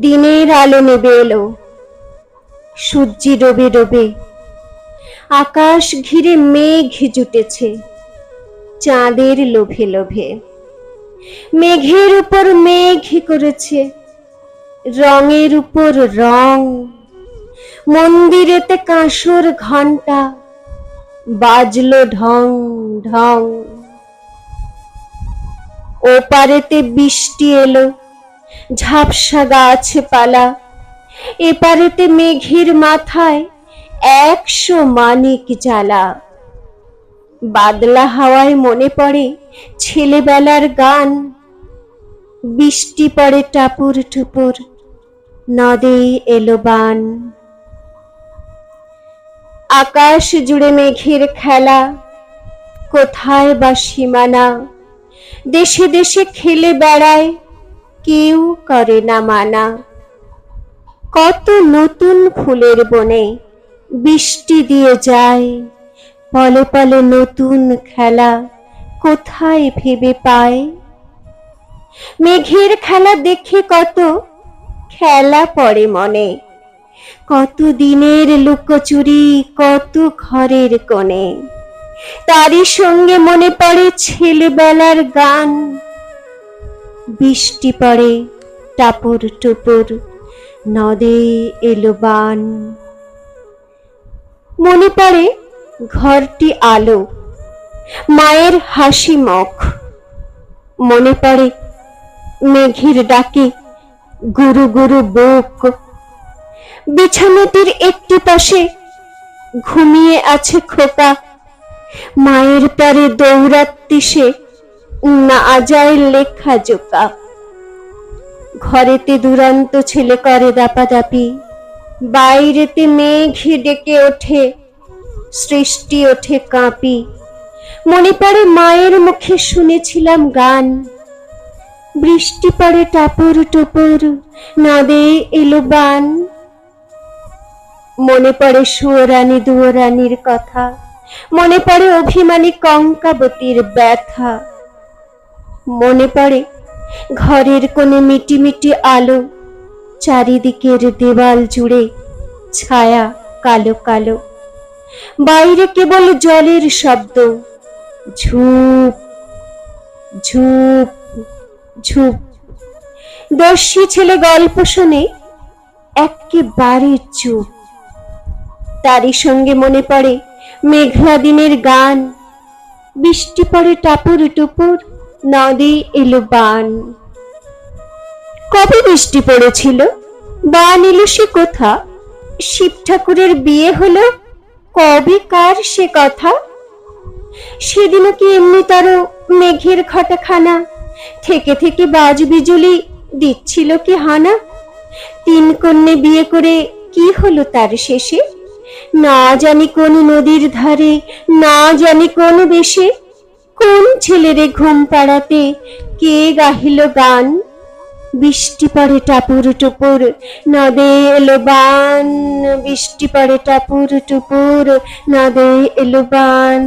দিনের আলো নেবে এলো, সূর্যি ডোবে ডোবে, আকাশ ঘিরে মেঘ জুটেছে চাঁদের লোভে লোভে। মেঘের উপর মেঘ করেছে রঙের উপর রং, মন্দিরেতে কাঁসর ঘণ্টা বাজলো ঢং ঢং। ওপারেতে বৃষ্টি এলো ঝাপসা গাছপালা, এপারেতে মেঘের মাথায় 100 মানিক জ্বালা। বাদলা হাওয়ায় মনে পড়ে ছেলেবেলার গান, বৃষ্টি পড়ে টাপুর টুপুর, নদে এলো বান। আকাশ জুড়ে মেঘের খেলা, কোথায় বা সীমানা, দেশে দেশে খেলে বেড়ায় কেউ করে না মানা। কত নতুন ফুলের বনে বৃষ্টি দিয়ে যায়, পলে পলে নতুন খেলা কোথায় ভেবে পায়। মেঘের খেলা দেখে কত খেলা পড়ে মনে, কত দিনের লুকোচুরি কত ঘরের কোণে। তারই সঙ্গে মনে পড়ে ছেলেবেলার গান, বৃষ্টি পড়ে টাপুর টুপুর, নদে এলো বান। মনে পড়ে ঘরটি আলো, মায়ের হাসি মুখ, মনে পড়ে মেঘের ডাকে গুরু গুরু বুক। বিছানাটির একটি পাশে ঘুমিয়ে আছে খোকা, মায়ের পরে দৌড়াত্তি সে না যায় লেখা জোকা। ঘরেতে দুরন্ত ছেলে করে দাপাদাপি, বাইরেতে মেঘ ডেকে ওঠে সৃষ্টি ওঠে কাঁপি। মনে পড়ে মায়ের মুখে শুনেছিলাম গান, বৃষ্টি পড়ে টাপুর টুপুর, নদে এলো বান। মনে পড়ে সুয়োরানী দুয়োরানীর কথা, মনে পড়ে অভিমানী কঙ্কাবতীর ব্যথা। মনে পড়ে ঘরের কোণে মিটি মিটি আলো, চারিদিকের দেওয়াল জুড়ে ছায়া কালো কালো। বাইরে কেবল জলের শব্দ, ঝুপ ঝুপ ঝুপ। দস্যি ছেলে গল্প শুনে একেবারে চুপ। তারই সঙ্গে মনে পড়ে মেঘলা দিনের গান, বৃষ্টি পড়ে টাপুর টুপুর, নদে এলো বান। কবে বৃষ্টি পড়েছিল, বান এলো সে কোথা, শিব ঠাকুরের বিয়ে হলো কবে কার সে কথা। সেদিনও কি এমনি তারও মেঘের ঘটাখানা, থেকে থেকে বাজ বিজুলি দিচ্ছিল কি হানা। 3 কন্যে বিয়ে করে কি হলো তার শেষে, না জানি কোন নদীর ধারে, না জানি কোন বেশে। কোন ছেলেরে ঘুম পাড়াতে কে গাহিল গান, বৃষ্টি পড়ে টাপুর টুপুর, নদে এলো বান। বৃষ্টি পড়ে টাপুর টুপুর, নদে এলো বান।